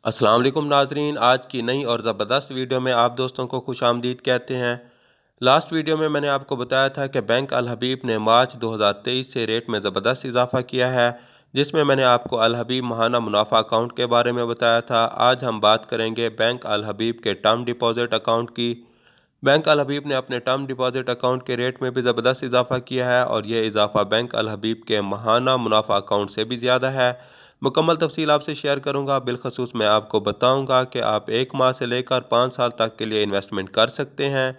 अस्सलाम वालेकुम नाजरीन, आज की नई और ज़बरदस्त वीडियो में आप दोस्तों को खुश आमदीद कहते हैं। लास्ट वीडियो में मैंने आपको बताया था कि बैंक अल हबीब ने मार्च 2023 से रेट में ज़बरदस्त इजाफा किया है, जिसमें मैंने आपको अल हबीब माहाना मुनाफा अकाउंट के बारे में बताया था। आज हम बात करेंगे बैंक अल हबीब के टर्म डिपॉज़िट अकाउंट की। बैंक अल हबीब ने अपने टर्म डिपॉज़िट अकाउंट के रेट में भी ज़बरदस्त इजाफा किया है और यह इजाफा बैंक अल हबीब के माहाना मुनाफा अकाउंट से भी ज़्यादा है। मुकम्मल तफसील आपसे शेयर करूंगा। बिलखसूस मैं आपको बताऊंगा कि आप 1 माह से लेकर 5 साल तक के लिए इन्वेस्टमेंट कर सकते हैं।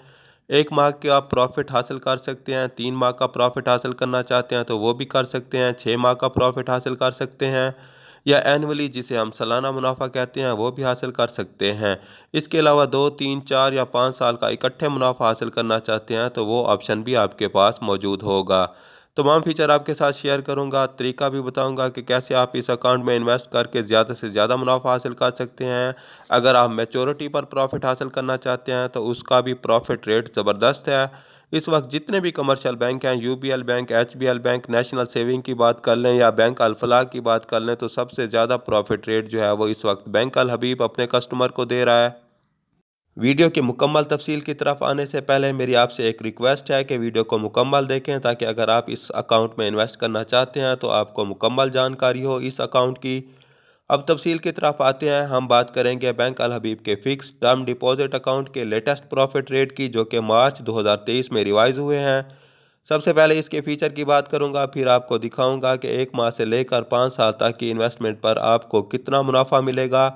1 माह के आप प्रॉफिट हासिल कर सकते हैं, 3 माह का प्रॉफिट हासिल करना चाहते हैं तो वो भी कर सकते हैं, 6 माह का प्रॉफिट हासिल कर सकते हैं, या एनुअली जिसे हम सालाना मुनाफा कहते हैं वो भी हासिल कर सकते हैं। इसके अलावा 2, 3, 4 या 5 साल का इकट्ठे मुनाफा हासिल करना चाहते हैं तो वो ऑप्शन भी आपके पास मौजूद होगा। तमाम फीचर आपके साथ शेयर करूंगा, तरीका भी बताऊंगा कि कैसे आप इस अकाउंट में इन्वेस्ट करके ज़्यादा से ज़्यादा मुनाफा हासिल कर सकते हैं। अगर आप मैच्योरिटी पर प्रॉफिट हासिल करना चाहते हैं तो उसका भी प्रॉफिट रेट ज़बरदस्त है। इस वक्त जितने भी कमर्शियल बैंक हैं, UBL bank, HBL bank, national saving की बात कर लें या बैंक अल फलाह की बात कर लें, तो सबसे ज़्यादा प्रॉफिट रेट जो है वो इस वक्त बैंक अल हबीब अपने कस्टमर को दे रहा है। वीडियो की मुकम्मल तफसील की तरफ आने से पहले मेरी आपसे एक रिक्वेस्ट है कि वीडियो को मुकम्मल देखें, ताकि अगर आप इस अकाउंट में इन्वेस्ट करना चाहते हैं तो आपको मुकम्मल जानकारी हो इस अकाउंट की। अब तफसील की तरफ आते हैं। हम बात करेंगे बैंक अल हबीब के फ़िक्स टर्म डिपॉजिट अकाउंट के लेटेस्ट प्रॉफिट रेट की, जो कि मार्च 2023 में रिवाइज़ हुए हैं। सबसे पहले इसके फ़ीचर की बात करूंगा, फिर आपको दिखाऊंगा कि 1 माह से लेकर 5 साल तक की इन्वेस्टमेंट पर आपको कितना मुनाफा मिलेगा,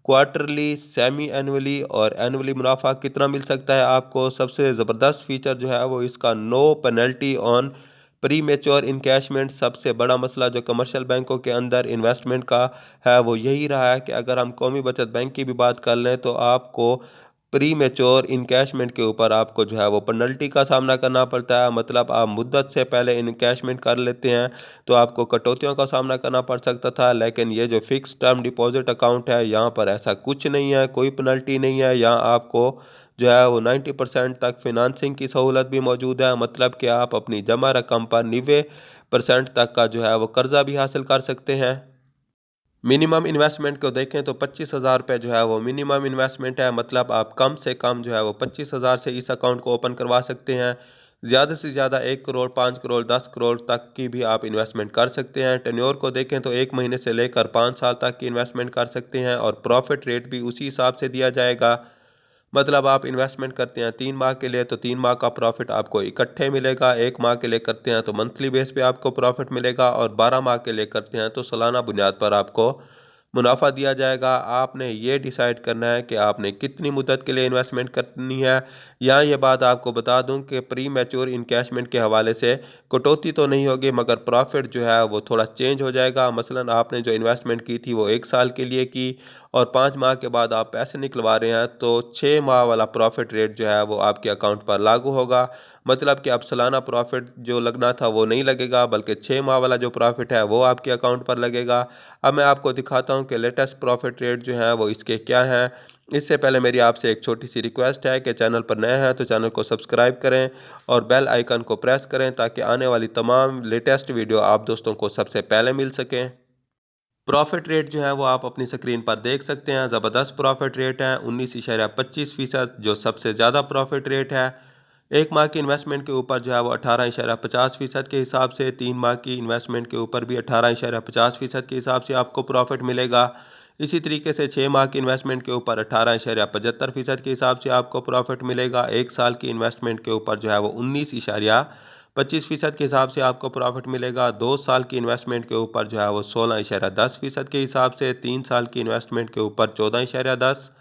क्वार्टरली, सेमी एनुअली और एनुअली मुनाफा कितना मिल सकता है आपको। सबसे ज़बरदस्त फीचर जो है वो इसका no penalty on premature encashment. सबसे बड़ा मसला जो कमर्शियल बैंकों के अंदर इन्वेस्टमेंट का है वो यही रहा है कि अगर हम कौमी बचत बैंक की भी बात कर लें तो आपको प्री मेच्योर इनकैशमेंट के ऊपर आपको जो है वो पेनल्टी का सामना करना पड़ता है। मतलब आप मुद्दत से पहले इनकैशमेंट कर लेते हैं तो आपको कटौतियों का सामना करना पड़ सकता था, लेकिन ये जो फिक्स टर्म डिपॉजिट अकाउंट है यहाँ पर ऐसा कुछ नहीं है, कोई पेनल्टी नहीं है। यहाँ आपको जो है वो 90% तक फिनांसिंग की सहूलत भी मौजूद है। मतलब कि आप अपनी जमा रकम पर 90% तक का जो है वो कर्जा भी हासिल कर सकते हैं। मिनिमम इन्वेस्टमेंट को देखें तो 25,000 रुपये जो है वो मिनिमम इन्वेस्टमेंट है। मतलब आप कम से कम जो है वो 25,000 से इस अकाउंट को ओपन करवा सकते हैं। ज़्यादा से ज़्यादा 1 करोड़, 5 करोड़, 10 करोड़ तक की भी आप इन्वेस्टमेंट कर सकते हैं। टेन्योर को देखें तो 1 महीने से लेकर 5 साल तक की इन्वेस्टमेंट कर सकते हैं और प्रॉफिट रेट भी उसी हिसाब से दिया जाएगा। मतलब आप इन्वेस्टमेंट करते हैं 3 माह के लिए तो 3 माह का प्रॉफिट आपको इकट्ठे मिलेगा, 1 माह के लिए करते हैं तो मंथली बेस पे आपको प्रॉफिट मिलेगा, और 12 माह के लिए करते हैं तो सालाना बुनियाद पर आपको मुनाफा दिया जाएगा। आपने ये डिसाइड करना है कि आपने कितनी मुद्दत के लिए इन्वेस्टमेंट करनी है। यहाँ ये बात आपको बता दूं कि प्री मैच्योर इनकैशमेंट के हवाले से कटौती तो नहीं होगी, मगर प्रॉफिट जो है वो थोड़ा चेंज हो जाएगा। मसलन आपने जो इन्वेस्टमेंट की थी वो 1 साल के लिए की और 5 माह के बाद आप पैसे निकलवा रहे हैं तो 6 माह वाला प्रॉफिट रेट जो है वो आपके अकाउंट पर लागू होगा। मतलब कि अब सालाना प्रॉफिट जो लगना था वो नहीं लगेगा, बल्कि 6 माह वाला जो प्रॉफिट है वो आपके अकाउंट पर लगेगा। अब मैं आपको दिखाता हूँ कि लेटेस्ट प्रॉफिट रेट जो है वो इसके क्या हैं। इससे पहले मेरी आपसे एक छोटी सी रिक्वेस्ट है कि चैनल पर नए हैं तो चैनल को सब्सक्राइब करें और बेल आइकन को प्रेस करें, ताकि आने वाली तमाम लेटेस्ट वीडियो आप दोस्तों को सबसे पहले मिल सकें। प्रॉफिट रेट जो है वो आप अपनी स्क्रीन पर देख सकते हैं। ज़बरदस्त प्रॉफिट रेट है 19.25%, जो सबसे ज़्यादा प्रॉफिट रेट है। 1 माह की इन्वेस्टमेंट के ऊपर जो है वो 18.50% के हिसाब से, 3 माह की इन्वेस्टमेंट के ऊपर भी 18.50% के हिसाब से आपको प्रॉफिट मिलेगा। इसी तरीके से 6 माह की इन्वेस्टमेंट के ऊपर 18.75% के हिसाब से आपको प्रॉफिट मिलेगा। 1 साल की इन्वेस्टमेंट के ऊपर जो है वो 19.25% के हिसाब से आपको प्रॉफिट मिलेगा। 2 साल की इन्वेस्टमेंट के ऊपर जो है वो 16.10% के हिसाब से, 3 साल की इन्वेस्टमेंट के ऊपर 14.10,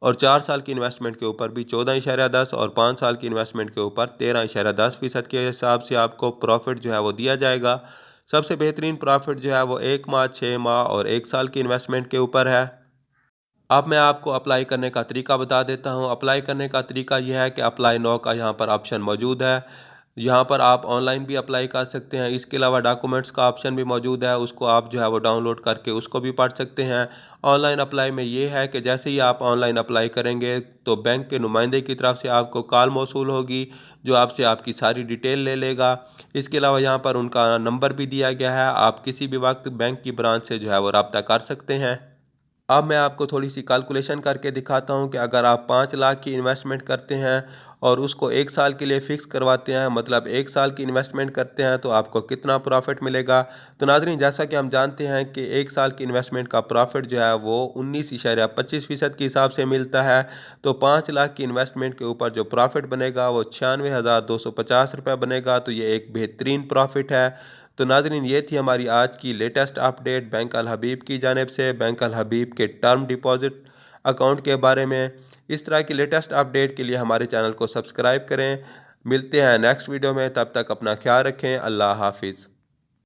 और 4 साल की इन्वेस्टमेंट के ऊपर भी 14.10, और 5 साल की इन्वेस्टमेंट के ऊपर 13.10% के हिसाब से आपको प्रॉफिट जो है वो दिया जाएगा। सबसे बेहतरीन प्रॉफिट जो है वो 1 माह, 6 माह और 1 साल की इन्वेस्टमेंट के ऊपर है। अब मैं आपको अप्लाई करने का तरीका बता देता हूँ। अप्लाई करने का तरीका यह है कि अप्लाई नाउ का यहाँ पर ऑप्शन मौजूद है। यहाँ पर आप ऑनलाइन भी अप्लाई कर सकते हैं। इसके अलावा डॉक्यूमेंट्स का ऑप्शन भी मौजूद है, उसको आप जो है वो डाउनलोड करके उसको भी पढ़ सकते हैं। ऑनलाइन अप्लाई में ये है कि जैसे ही आप ऑनलाइन अप्लाई करेंगे तो बैंक के नुमाइंदे की तरफ से आपको कॉल मौसूल होगी, जो आपसे आपकी सारी डिटेल ले लेगा। इसके अलावा यहाँ पर उनका नंबर भी दिया गया है, आप किसी भी वक्त बैंक की ब्रांच से जो है वो रब्ता कर सकते हैं। अब मैं आपको थोड़ी सी कैलकुलेशन करके दिखाता हूँ कि अगर आप 5 लाख की इन्वेस्टमेंट करते हैं और उसको 1 साल के लिए फ़िक्स करवाते हैं, मतलब 1 साल की इन्वेस्टमेंट करते हैं, तो आपको कितना प्रॉफिट मिलेगा। तो नाज़रीन, जैसा कि हम जानते हैं कि 1 साल की इन्वेस्टमेंट का प्रॉफिट जो है वो 19.25% के हिसाब से मिलता है। तो 5 लाख की इन्वेस्टमेंट के ऊपर जो प्रॉफिट बनेगा वो 96,250 रुपये बनेगा। तो ये एक बेहतरीन प्रॉफिट है। तो नाज़रीन, ये थी हमारी आज की लेटेस्ट अपडेट बैंक अल हबीब की जानिब से, बैंक अल हबीब के टर्म डिपॉज़िट अकाउंट के बारे में। इस तरह की लेटेस्ट अपडेट के लिए हमारे चैनल को सब्सक्राइब करें। मिलते हैं नेक्स्ट वीडियो में, तब तक अपना ख्याल रखें। अल्लाह हाफिज़।